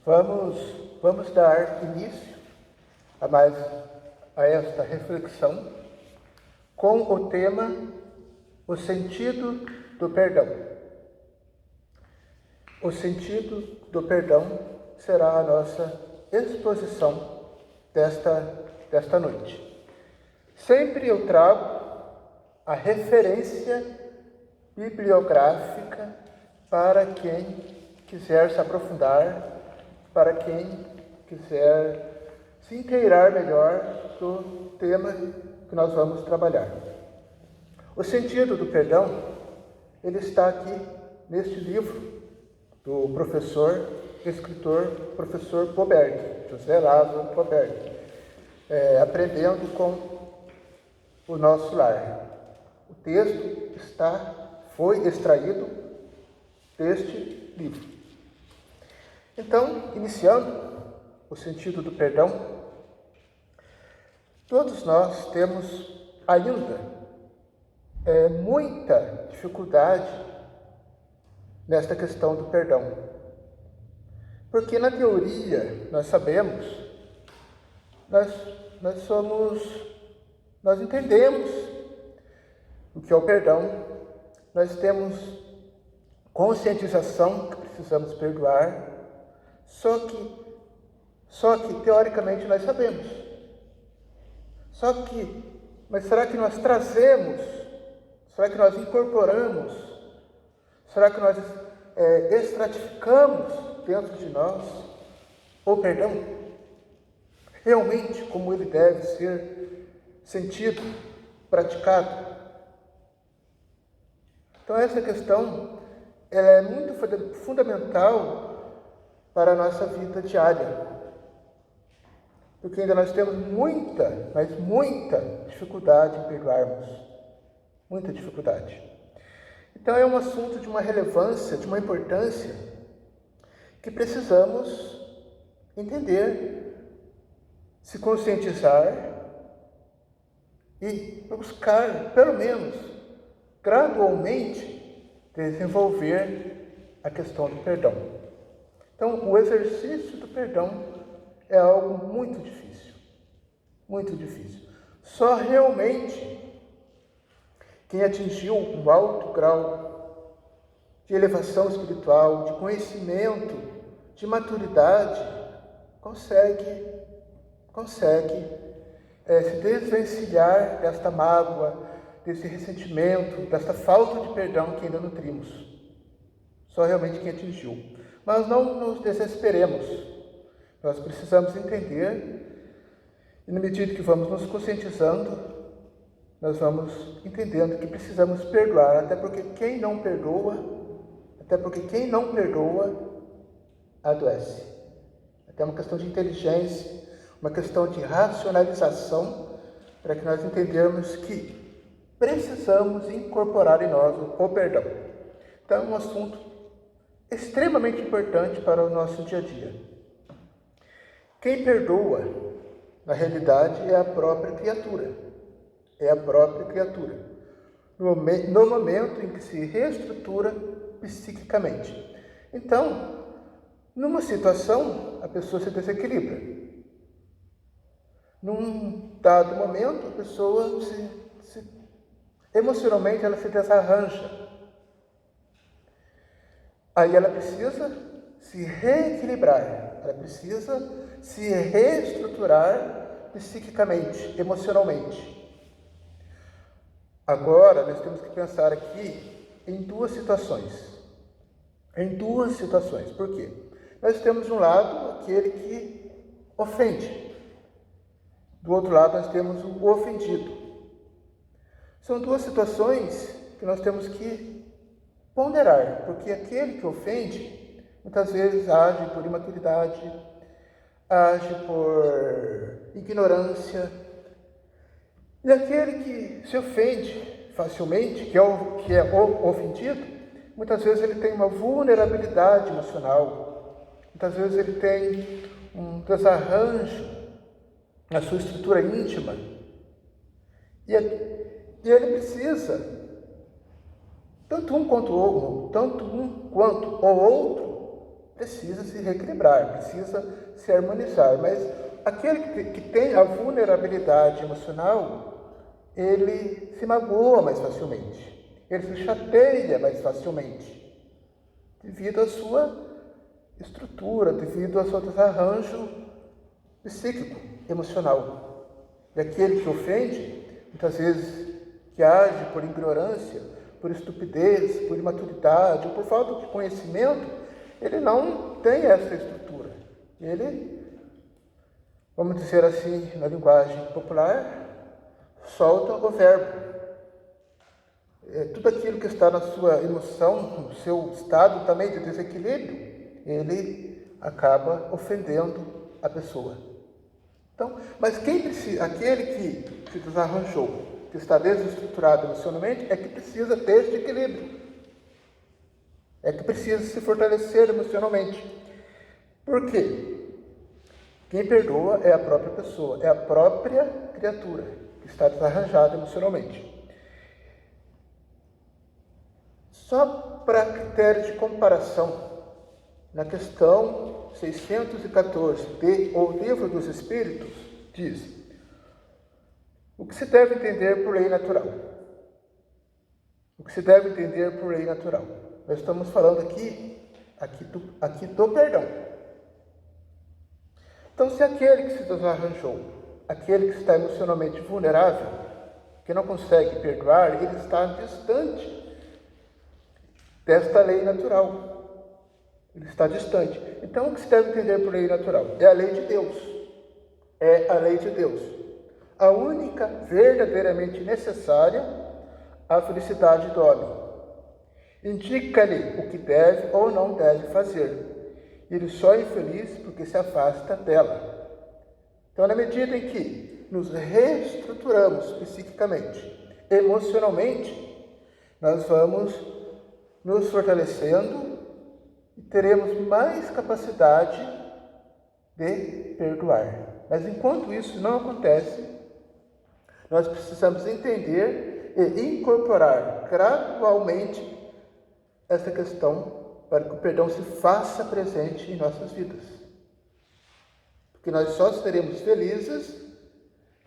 Vamos dar início a esta reflexão com o tema O sentido do perdão. O sentido do perdão será a nossa exposição desta noite. Sempre eu trago a referência bibliográfica para quem quiser se aprofundar, para quem quiser se inteirar melhor do tema que nós vamos trabalhar. O sentido do perdão, ele está aqui neste livro do professor Boberg, José Lázaro Boberg, Aprendendo com o Nosso Lar. O texto foi extraído deste livro. Então, iniciando o sentido do perdão, todos nós temos ainda muita dificuldade nesta questão do perdão. Porque na teoria nós sabemos, nós entendemos o que é o perdão, nós temos conscientização que precisamos perdoar, só que teoricamente nós sabemos. Mas será que nós trazemos? Será que nós incorporamos? Será que nós estratificamos dentro de nós o perdão? Realmente como ele deve ser sentido, praticado? Então essa questão ela é muito fundamental para a nossa vida diária. Porque ainda nós temos muita dificuldade em perdoarmos. Muita dificuldade. Então é um assunto de uma relevância, de uma importância, que precisamos entender, se conscientizar e buscar, pelo menos, gradualmente, desenvolver a questão do perdão. Então, o exercício do perdão é algo muito difícil. Muito difícil. Só realmente quem atingiu um alto grau de elevação espiritual, de conhecimento, de maturidade, consegue se desvencilhar desta mágoa, desse ressentimento, desta falta de perdão que ainda nutrimos. Só realmente quem atingiu. Mas não nos desesperemos. Nós precisamos entender, e na medida que vamos nos conscientizando, nós vamos entendendo que precisamos perdoar, até porque quem não perdoa adoece. Até uma questão de inteligência, uma questão de racionalização, para que nós entendermos que precisamos incorporar em nós o perdão. Então é um assunto extremamente importante para o nosso dia a dia. Quem perdoa, na realidade, é a própria criatura. No momento em que se reestrutura psiquicamente. Então, numa situação, a pessoa se desequilibra. Num dado momento, a pessoa emocionalmente ela se desarranja. Aí ela precisa se reequilibrar, ela precisa se reestruturar psiquicamente, emocionalmente. Agora, nós temos que pensar aqui em duas situações. Por quê? Nós temos de um lado aquele que ofende. Do outro lado, nós temos o ofendido. São duas situações que nós temos que ponderar, porque aquele que ofende, muitas vezes age por imaturidade, age por ignorância. E aquele que se ofende facilmente, que é o ofendido, muitas vezes ele tem uma vulnerabilidade emocional, muitas vezes ele tem um desarranjo na sua estrutura íntima, e ele precisa, tanto um quanto o outro, precisa se reequilibrar, precisa se harmonizar. Mas aquele que tem a vulnerabilidade emocional, ele se magoa mais facilmente, ele se chateia mais facilmente, devido à sua estrutura, devido ao seu desarranjo psíquico, emocional. E aquele que ofende, muitas vezes que age por ignorância, por estupidez, por imaturidade ou por falta de conhecimento, ele não tem essa estrutura. Ele, vamos dizer assim, na linguagem popular, solta o verbo. Tudo aquilo que está na sua emoção, no seu estado também de desequilíbrio, ele acaba ofendendo a pessoa. Então, mas aquele que se desarranjou, que está desestruturado emocionalmente, é que precisa deste equilíbrio. É que precisa se fortalecer emocionalmente. Por quê? Quem perdoa é a própria pessoa, é a própria criatura que está desarranjada emocionalmente. Só para critério de comparação, na questão 614 O Livro dos Espíritos, diz: o que se deve entender por lei natural? O que se deve entender por lei natural? Nós estamos falando aqui do perdão. Então, se aquele que se desarranjou, aquele que está emocionalmente vulnerável, que não consegue perdoar, ele está distante desta lei natural. Ele está distante. Então, o que se deve entender por lei natural? É a lei de Deus. É a lei de Deus. A única verdadeiramente necessária à felicidade do homem. Indica-lhe o que deve ou não deve fazer. Ele só é infeliz porque se afasta dela. Então, na medida em que nos reestruturamos psiquicamente, emocionalmente, nós vamos nos fortalecendo e teremos mais capacidade de perdoar. Mas enquanto isso não acontece, nós precisamos entender e incorporar gradualmente essa questão para que o perdão se faça presente em nossas vidas. Porque nós só seremos felizes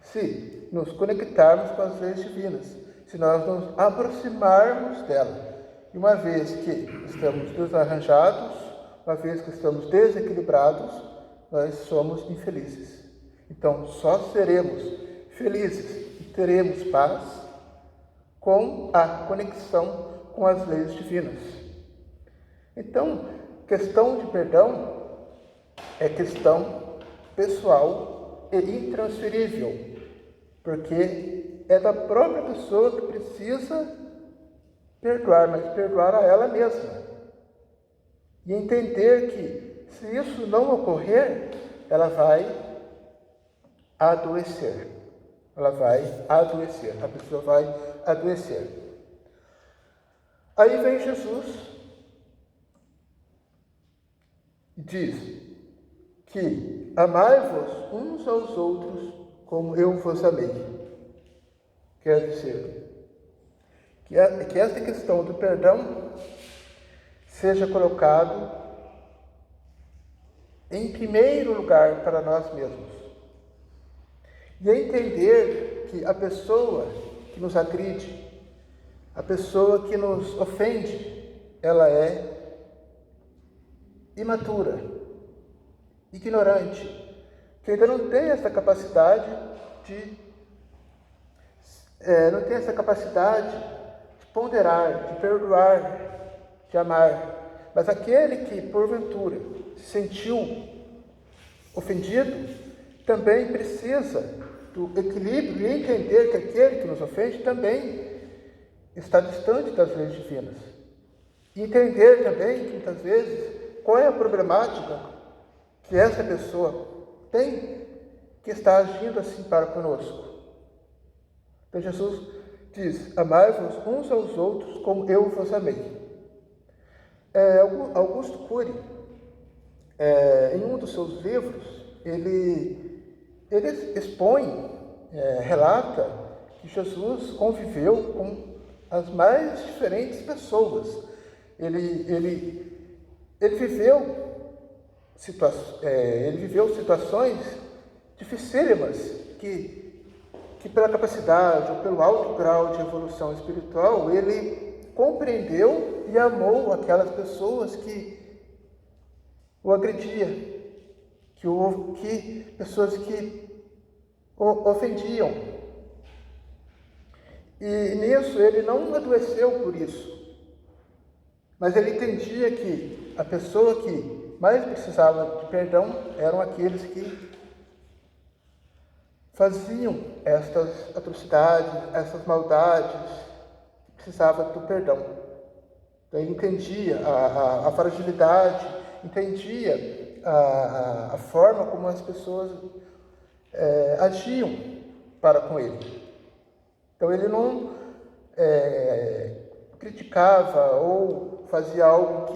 se nos conectarmos com as leis divinas, se nós nos aproximarmos dela. E uma vez que estamos desarranjados, uma vez que estamos desequilibrados, nós somos infelizes. Então, só seremos felizes e teremos paz com a conexão com as leis divinas. Então, questão de perdão é questão pessoal e intransferível, porque é da própria pessoa que precisa perdoar, mas perdoar a ela mesma. E entender que, se isso não ocorrer, ela vai adoecer. Ela vai adoecer. A pessoa vai adoecer. Aí vem Jesus e diz que amai-vos uns aos outros como eu vos amei. Quer dizer, que esta questão do perdão seja colocado em primeiro lugar para nós mesmos. E entender que a pessoa que nos agride, a pessoa que nos ofende, ela é imatura, ignorante, que ainda não tem essa capacidade de ponderar, de perdoar, de amar. Mas aquele que, porventura, se sentiu ofendido, também precisa do equilíbrio e entender que aquele que nos ofende também está distante das leis divinas. E entender também que, muitas vezes, qual é a problemática que essa pessoa tem que está agindo assim para conosco. Então, Jesus diz: amai-vos uns aos outros como eu vos amei. Augusto Cury, em um dos seus livros, ele expõe, relata que Jesus conviveu com as mais diferentes pessoas. Ele viveu ele viveu situações dificílimas que pela capacidade ou pelo alto grau de evolução espiritual, ele compreendeu e amou aquelas pessoas que o agrediam, pessoas que o ofendiam. E nisso ele não adoeceu por isso, mas ele entendia que a pessoa que mais precisava de perdão eram aqueles que faziam estas atrocidades, essas maldades, precisava do perdão. Então ele entendia a fragilidade, entendia a forma como as pessoas agiam para com ele. Então ele não criticava ou fazia algo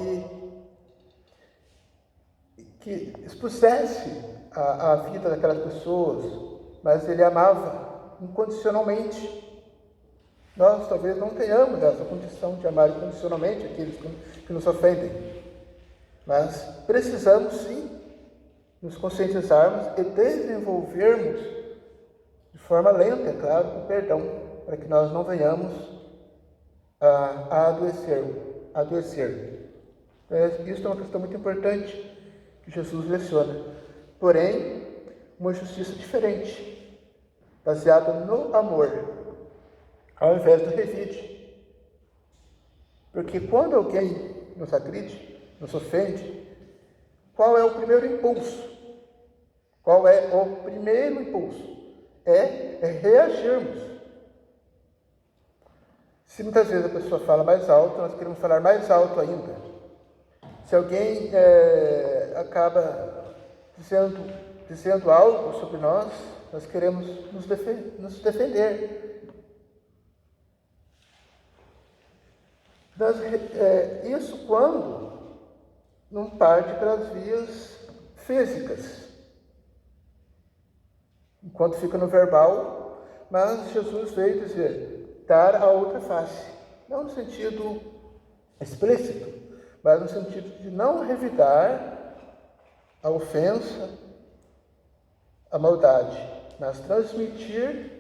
que expusesse a vida daquelas pessoas, mas ele amava incondicionalmente. Nós talvez não tenhamos essa condição de amar incondicionalmente aqueles que nos ofendem, mas precisamos sim nos conscientizarmos e desenvolvermos de forma lenta, é claro, o perdão, para que nós não venhamos a adoecer. Isso é uma questão muito importante que Jesus leciona. Porém, uma justiça diferente, baseada no amor, ao invés do revide. Porque quando alguém nos agride, nos ofende, qual é o primeiro impulso? Qual é o primeiro impulso? É reagirmos. Se muitas vezes a pessoa fala mais alto, nós queremos falar mais alto ainda. Se alguém acaba dizendo algo sobre nós queremos nos defender. Isso quando não parte pelas vias físicas, enquanto fica no verbal, mas Jesus veio dizer, dar a outra face, não no sentido explícito, mas no sentido de não revidar a ofensa, a maldade, mas transmitir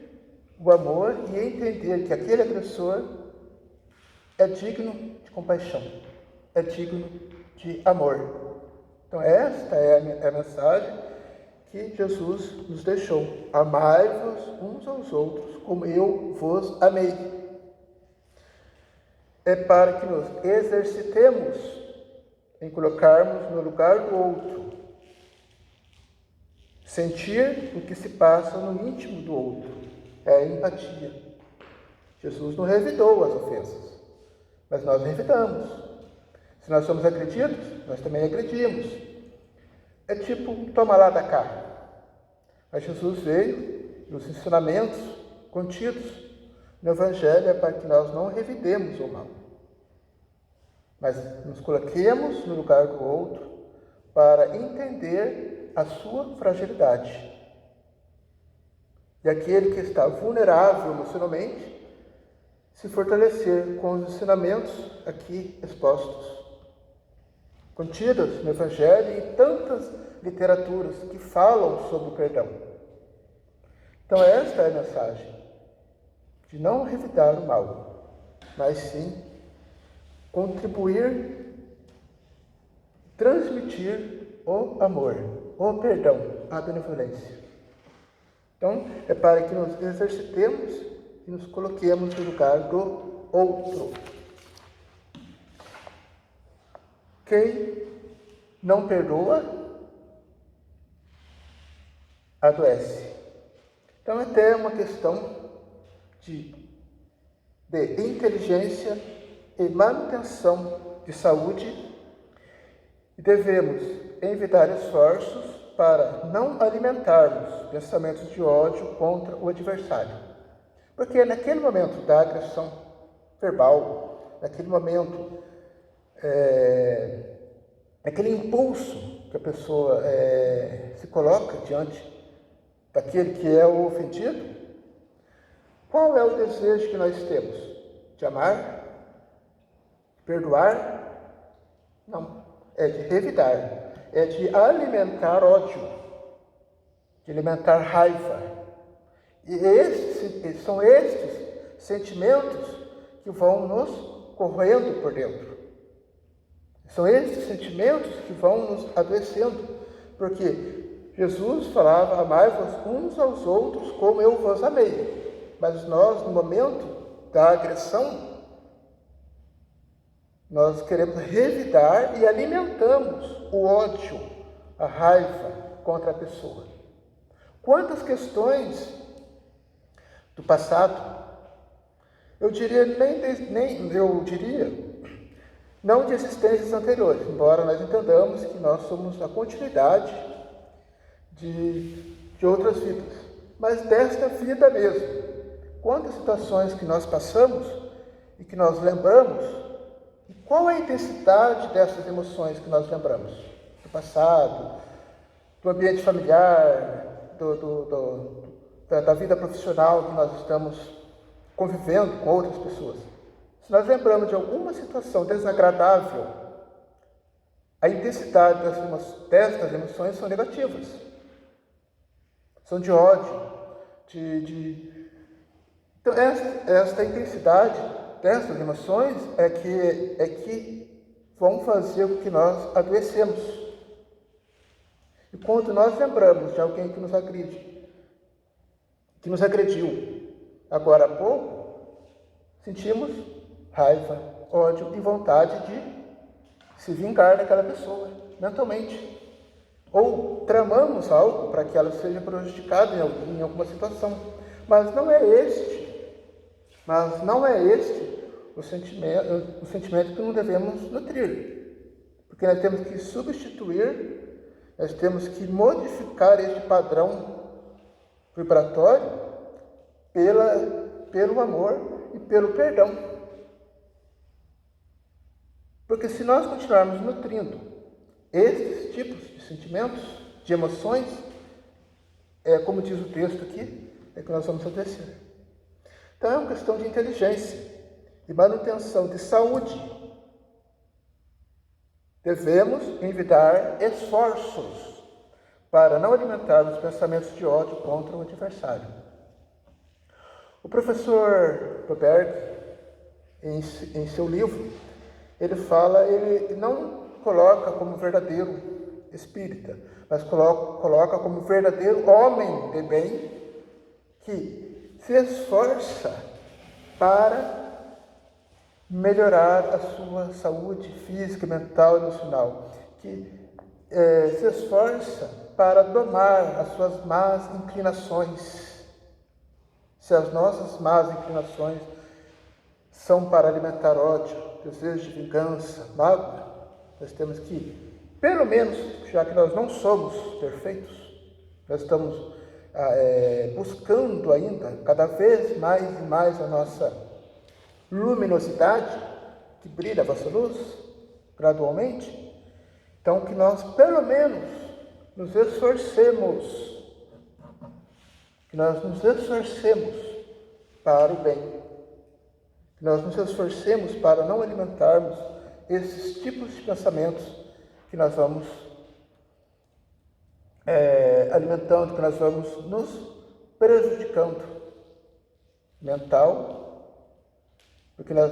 o amor e entender que aquele agressor é digno de compaixão, é digno de amor. Então esta é a mensagem que Jesus nos deixou. Amai-vos uns aos outros como eu vos amei. É para que nos exercitemos em colocarmos no lugar do outro, sentir o que se passa no íntimo do outro, é a empatia. Jesus não revidou as ofensas, mas nós revidamos. Se nós somos agredidos, nós também agredimos. É tipo, toma lá da cá. Mas Jesus veio, nos ensinamentos contidos no Evangelho, é para que nós não revidemos o mal, mas nos coloquemos no lugar do outro para entender a sua fragilidade. E aquele que está vulnerável emocionalmente, se fortalecer com os ensinamentos aqui expostos, contidos no Evangelho e tantas literaturas que falam sobre o perdão. Então esta é a mensagem, de não revidar o mal, mas sim contribuir, transmitir o amor, o perdão, a benevolência. Então, é para que nos exercitemos e nos coloquemos no lugar do outro. Quem não perdoa, adoece. Então, é até uma questão de inteligência e manutenção de saúde, e devemos evitar esforços para não alimentarmos pensamentos de ódio contra o adversário. Porque naquele momento da agressão verbal, naquele momento, aquele impulso que a pessoa se coloca diante daquele que é o ofendido, qual é o desejo que nós temos? De amar? De perdoar? Não, é de revidar. é de alimentar ódio, de alimentar raiva. E são estes sentimentos que vão nos corroendo por dentro. São estes sentimentos que vão nos adoecendo, porque Jesus falava: amai-vos uns aos outros como eu vos amei. Mas nós, no momento da agressão, nós queremos revidar e alimentamos o ódio, a raiva contra a pessoa. Quantas questões do passado, eu diria não de existências anteriores, embora nós entendamos que nós somos a continuidade de outras vidas, mas desta vida mesmo. Quantas situações que nós passamos e que nós lembramos, e qual é a intensidade dessas emoções que nós lembramos? Do passado, do ambiente familiar, da vida profissional que nós estamos convivendo com outras pessoas. Se nós lembramos de alguma situação desagradável, a intensidade destas emoções são negativas. São de ódio, Então, esta intensidade dessas emoções é que vão fazer com que nós adoecemos. E quando nós lembramos de alguém que nos agrediu agora há pouco, sentimos raiva, ódio e vontade de se vingar daquela pessoa, mentalmente. Ou tramamos algo para que ela seja prejudicada em alguma situação. Mas não é este o sentimento que não devemos nutrir. Porque nós temos que substituir, nós temos que modificar este padrão vibratório pelo amor e pelo perdão. Porque se nós continuarmos nutrindo esses tipos de sentimentos, de emoções, como diz o texto aqui, é que nós vamos adoecer. Então é uma questão de inteligência e manutenção de saúde. Devemos envidar esforços para não alimentar os pensamentos de ódio contra o adversário. O professor Boberg, em seu livro, ele não coloca como verdadeiro espírita, mas coloca como verdadeiro homem de bem que se esforça para melhorar a sua saúde física, mental e emocional, que se esforça para domar as suas más inclinações. Se as nossas más inclinações são para alimentar ódio, desejo de vingança, mágoa, nós temos que, pelo menos, já que nós não somos perfeitos, nós estamos buscando ainda cada vez mais e mais a nossa luminosidade, que brilha a vossa luz, gradualmente. Então, que nós, pelo menos, nos esforcemos, para o bem, que nós nos esforcemos para não alimentarmos esses tipos de pensamentos que nós vamos alimentando, que nós vamos nos prejudicando mental, porque na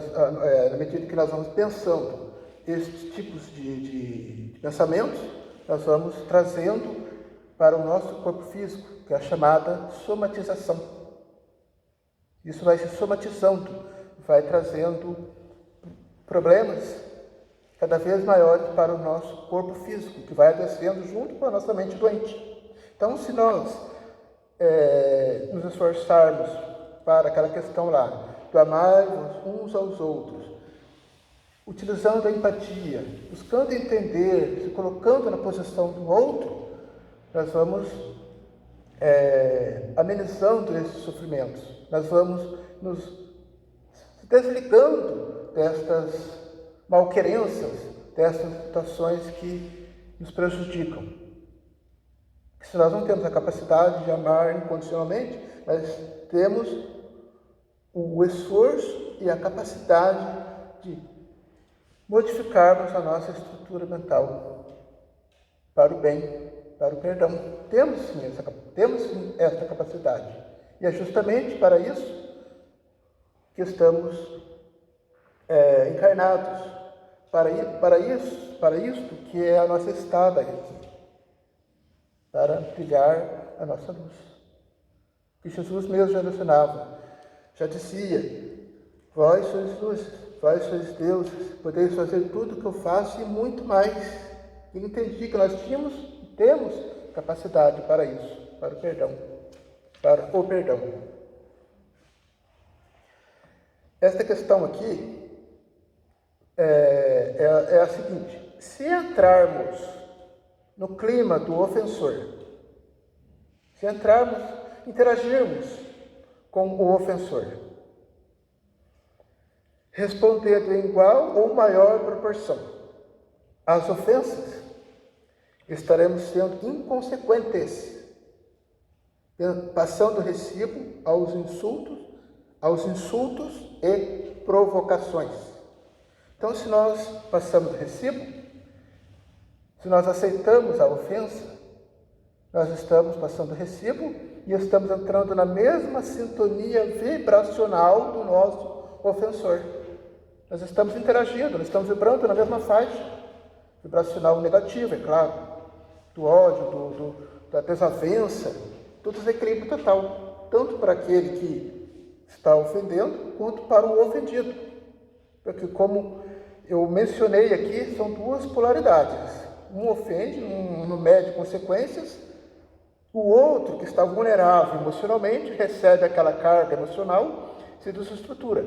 medida que nós vamos pensando esses tipos de pensamentos, nós vamos trazendo para o nosso corpo físico, que é a chamada somatização. Isso vai se somatizando, vai trazendo problemas cada vez maiores para o nosso corpo físico, que vai adoecendo junto com a nossa mente doente. Então, se nós nos esforçarmos para aquela questão lá, do amar-vos uns aos outros, utilizando a empatia, buscando entender, se colocando na posição do outro, nós vamos amenizando esses sofrimentos. Nós vamos nos desligando destas malquerenças, dessas situações que nos prejudicam. Se nós não temos a capacidade de amar incondicionalmente, nós temos o esforço e a capacidade de modificarmos a nossa estrutura mental. para o bem, para o perdão. Temos sim essa capacidade. E é justamente para isso que estamos encarnados, para isto que é a nossa estada aqui, para brilhar a nossa luz. Que Jesus mesmo já ensinava, já dizia: vós sois luzes, vós sois deuses, podeis fazer tudo o que eu faço e muito mais. E entendi que nós temos capacidade para isso, para o perdão, para o perdão. Esta questão aqui é a seguinte: se entrarmos no clima do ofensor, se interagirmos com o ofensor, respondendo em igual ou maior proporção às ofensas, estaremos sendo inconsequentes, passando recibo aos insultos e provocações. Então, se nós passamos recibo, se nós aceitamos a ofensa, nós estamos passando recibo e estamos entrando na mesma sintonia vibracional do nosso ofensor. Nós estamos interagindo, nós estamos vibrando na mesma faixa vibracional negativa, é claro, do ódio, da desavença, do desequilíbrio total, tanto para aquele que está ofendendo, quanto para o ofendido. Porque, como eu mencionei aqui, são duas polaridades. Um ofende, não mede consequências. O outro, que está vulnerável emocionalmente, recebe aquela carga emocional, se desestrutura.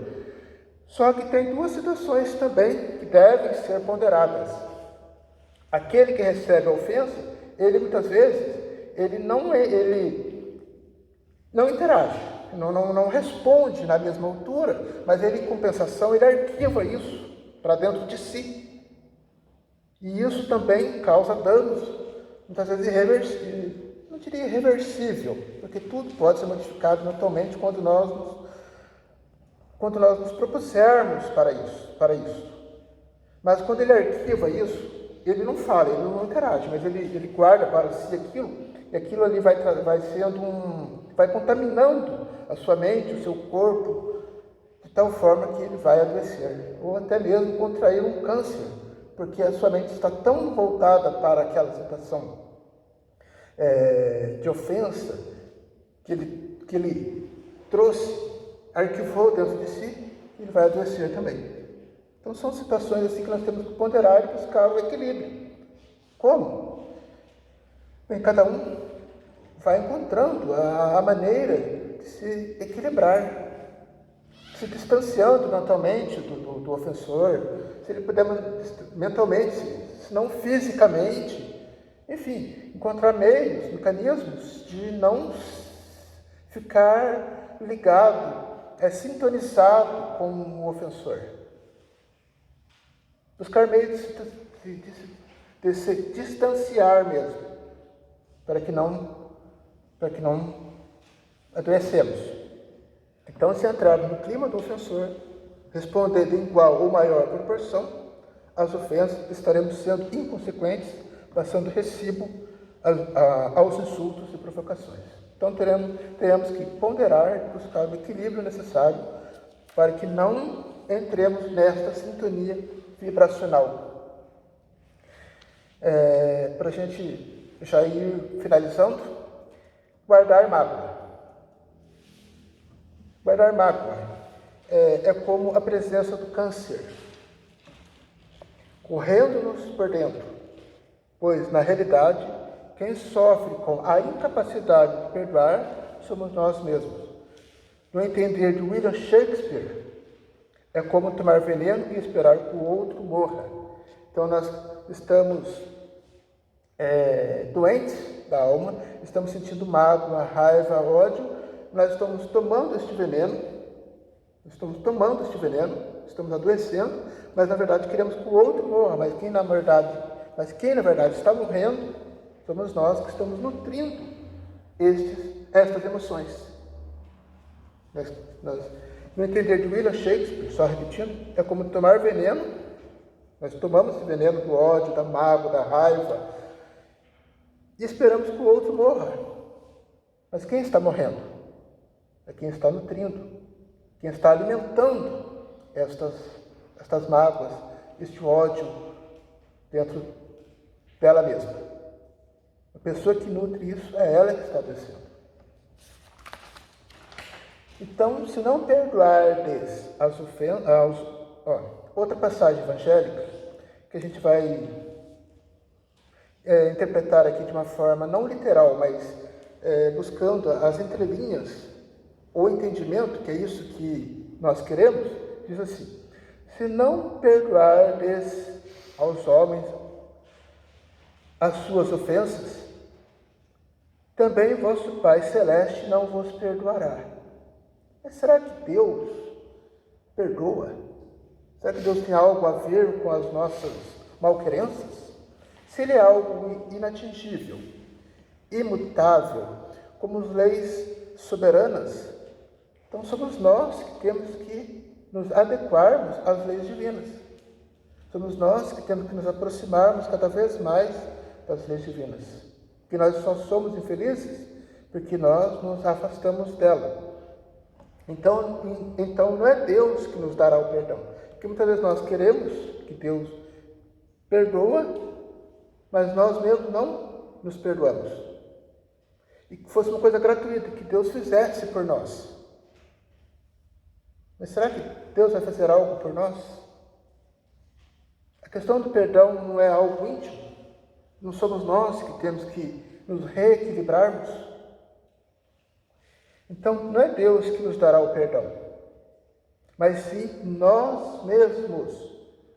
Só que tem duas situações também que devem ser ponderadas. Aquele que recebe a ofensa, ele muitas vezes, ele não interage, não responde na mesma altura, mas ele, em compensação, ele arquiva isso para dentro de si. E isso também causa danos, muitas vezes irreversíveis. Não diria irreversível, porque tudo pode ser modificado mentalmente quando nós nos propusermos para isso. Mas quando ele arquiva isso, ele não fala, ele não interage, mas ele guarda para si aquilo, e aquilo ali vai contaminando a sua mente, o seu corpo, de tal forma que ele vai adoecer, ou até mesmo contrair um câncer, porque a sua mente está tão voltada para aquela situação de ofensa, que ele trouxe, arquivou dentro de si, e ele vai adoecer também. Então, são situações assim que nós temos que ponderar e buscar o equilíbrio. Como? Bem, cada um vai encontrando a maneira de se equilibrar, se distanciando mentalmente do ofensor, se ele puder mentalmente, se não fisicamente, enfim, encontrar meios, mecanismos de não ficar ligado, sintonizado com o ofensor. Buscar meios de se distanciar mesmo, para que não adoecemos. Então, se entrarmos no clima do ofensor, respondendo em igual ou maior proporção às ofensas, estaremos sendo inconsequentes, passando recibo aos insultos e provocações. Então, teremos que ponderar e buscar o equilíbrio necessário para que não entremos nesta sintonia vibracional. Para a gente já ir finalizando, guardar mágoa. Guardar mágoa é como a presença do câncer, correndo-nos por dentro, pois, na realidade, quem sofre com a incapacidade de perdoar somos nós mesmos. No entender de William Shakespeare, é como tomar veneno e esperar que o outro morra. Então, nós estamos doentes da alma, estamos sentindo mágoa, raiva, ódio, nós estamos tomando este veneno, estamos adoecendo, mas na verdade queremos que o outro morra, mas quem na verdade está morrendo somos nós que estamos nutrindo estas emoções. No entender de William Shakespeare, só repetindo, é como tomar veneno. Nós tomamos esse veneno do ódio, da mágoa, da raiva, e esperamos que o outro morra. Mas quem está morrendo? É quem está nutrindo, quem está alimentando estas mágoas, este ódio dentro dela mesma. A pessoa que nutre isso é ela que está adoecendo. Então, se não perdoardes as ofensas... outra passagem evangélica que a gente vai interpretar aqui de uma forma não literal, mas buscando as entrelinhas, o entendimento, que é isso que nós queremos, diz assim: se não perdoardes aos homens as suas ofensas, também vosso Pai Celeste não vos perdoará. Mas será que Deus perdoa? Será que Deus tem algo a ver com as nossas malquerenças? Se Ele é algo inatingível, imutável, como as leis soberanas, então somos nós que temos que nos adequarmos às leis divinas. Somos nós que temos que nos aproximarmos cada vez mais das leis divinas. Porque nós só somos infelizes porque nós nos afastamos dela. Então não é Deus que nos dará o perdão. Porque muitas vezes nós queremos que Deus perdoa, mas nós mesmos não nos perdoamos. E que fosse uma coisa gratuita, que Deus fizesse por nós. Mas será que Deus vai fazer algo por nós? A questão do perdão não é algo íntimo. Não somos nós que temos que nos reequilibrarmos. Então, não é Deus que nos dará o perdão, mas sim nós mesmos,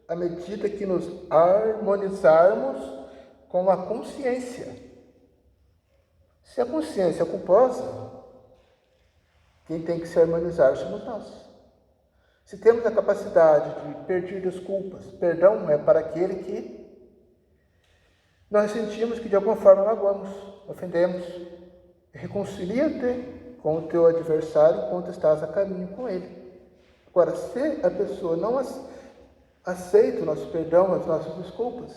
à medida que nos harmonizarmos com a consciência. Se a consciência é culposa, quem tem que se harmonizar somos nós. Se temos a capacidade de pedir desculpas, perdão é para aquele que nós sentimos que de alguma forma magoamos, ofendemos. Reconcilia-te com o teu adversário enquanto estás a caminho com ele. Agora, se a pessoa não aceita o nosso perdão, as nossas desculpas,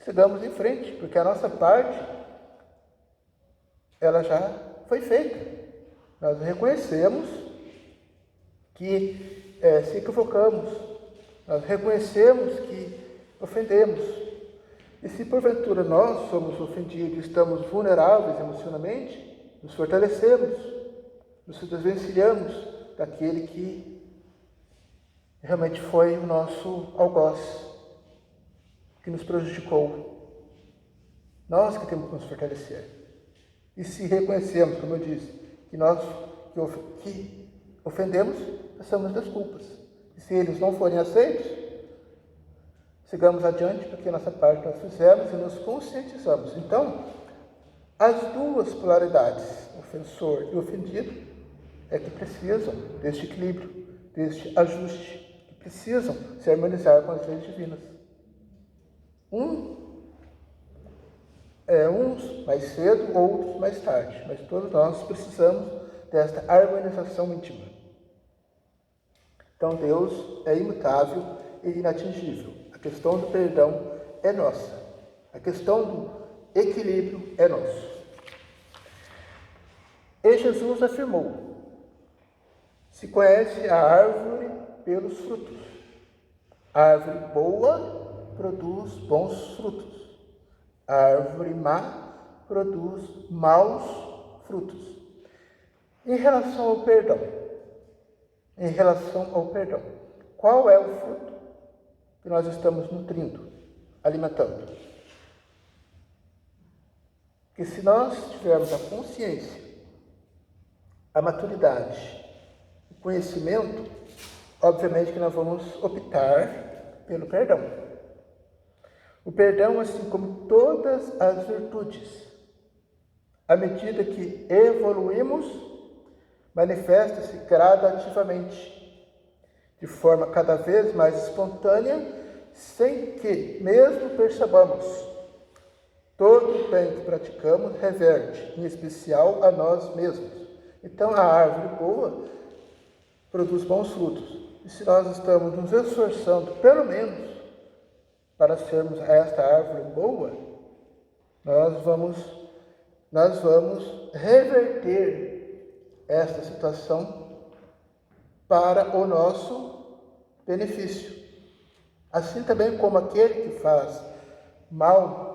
sigamos em frente, porque a nossa parte, ela já foi feita. Nós reconhecemos que se equivocamos, nós reconhecemos que ofendemos. E se porventura nós somos ofendidos e estamos vulneráveis emocionalmente, nos fortalecemos, nos desvencilhamos daquele que realmente foi o nosso algoz, que nos prejudicou. Nós que temos que nos fortalecer. E se reconhecemos, como eu disse, que nós que ofendemos, peçamos desculpas. E se eles não forem aceitos, sigamos adiante, porque a nossa parte nós fizemos e nos conscientizamos. Então, as duas polaridades, ofensor e ofendido, é que precisam deste equilíbrio, deste ajuste, que precisam se harmonizar com as leis divinas. Uns mais cedo, outros mais tarde, mas todos nós precisamos desta harmonização íntima. Então Deus é imutável e inatingível. A questão do perdão é nossa. A questão do equilíbrio é nosso. E Jesus afirmou: se conhece a árvore pelos frutos. A árvore boa produz bons frutos. A árvore má produz maus frutos. Em relação ao perdão, qual é o fruto que nós estamos nutrindo, alimentando? Que se nós tivermos a consciência, a maturidade, o conhecimento, obviamente que nós vamos optar pelo perdão. O perdão, assim como todas as virtudes, à medida que evoluímos, manifesta-se gradativamente, de forma cada vez mais espontânea, sem que mesmo percebamos. Todo o bem que praticamos reverte, em especial a nós mesmos. Então, a árvore boa produz bons frutos. E se nós estamos nos esforçando, pelo menos, para sermos esta árvore boa, nós vamos reverter esta situação para o nosso benefício. Assim também como aquele que faz mal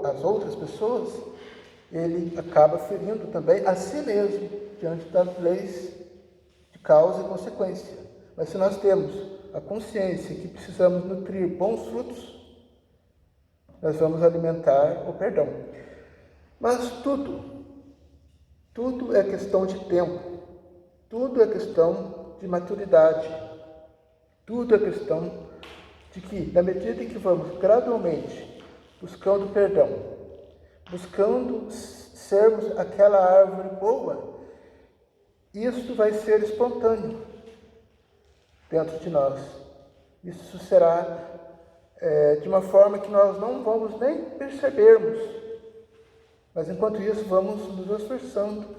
às outras pessoas, ele acaba ferindo também a si mesmo, diante das leis de causa e consequência. Mas se nós temos a consciência que precisamos nutrir bons frutos, nós vamos alimentar o perdão. Mas tudo é questão de tempo, tudo é questão de maturidade, tudo é questão de que, na medida em que vamos gradualmente buscando perdão, buscando sermos aquela árvore boa, isso vai ser espontâneo dentro de nós. Isso será de uma forma que nós não vamos nem percebermos, mas enquanto isso vamos nos esforçando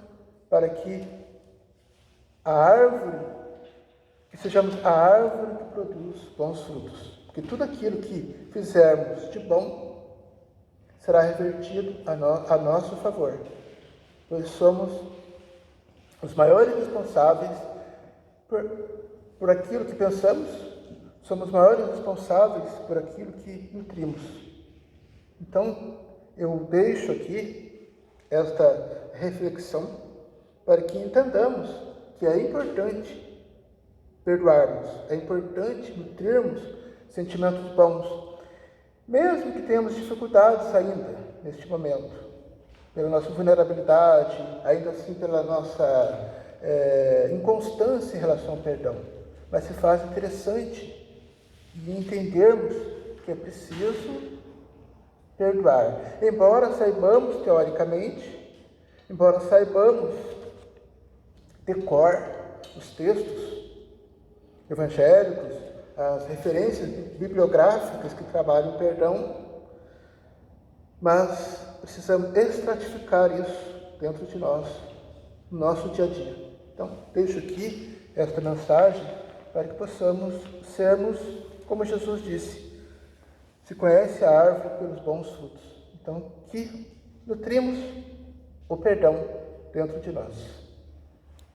para que sejamos a árvore que produz bons frutos. Porque tudo aquilo que fizermos de bom será revertido a nosso favor, pois somos os maiores responsáveis por aquilo que pensamos, somos os maiores responsáveis por aquilo que nutrimos. Então, eu deixo aqui esta reflexão para que entendamos que é importante perdoarmos, é importante nutrirmos sentimentos bons, mesmo que tenhamos dificuldades ainda neste momento, pela nossa vulnerabilidade, ainda assim pela nossa inconstância em relação ao perdão. Mas se faz interessante de entendermos que é preciso perdoar. Embora saibamos teoricamente, embora saibamos de cor os textos evangélicos, as referências bibliográficas que trabalham o perdão, mas precisamos estratificar isso dentro de nós, no nosso dia a dia. Então, deixo aqui esta mensagem para que possamos sermos, como Jesus disse, se conhece a árvore pelos bons frutos. Então, que nutrimos o perdão dentro de nós.